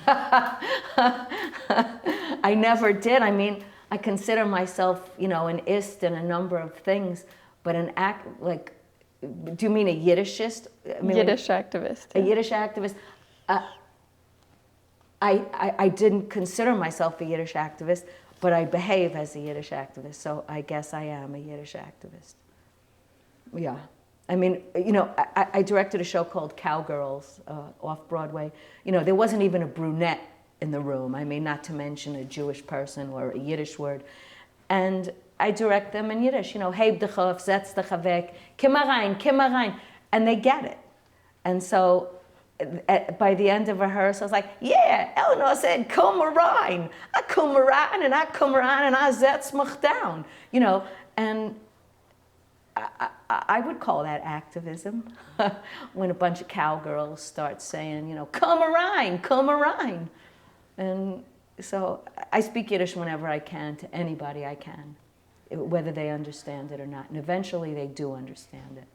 I never did. I mean, I consider myself, you know, an ist in a number of things, but an act like, do you mean a Yiddishist? I mean, Yiddish activist. a Yiddish activist. I didn't consider myself a Yiddish activist, but I behave as a Yiddish activist, so I guess I am a Yiddish activist. Yeah. I mean, you know, I directed a show called Cowgirls off Broadway. You know, there wasn't even a brunette in the room. I mean, not to mention a Jewish person or a Yiddish word. And I direct them in Yiddish, you know, heb dich auf, setz dich weg, komm rein, and they get it. And so by the end of rehearsal, I was like, yeah, Eleanor said, komm rein. I come rein and I setz mich down, you know, and I would call that activism when a bunch of cowgirls start saying, you know, come rein. And so I speak Yiddish whenever I can to anybody I can, whether they understand it or not. And eventually they do understand it.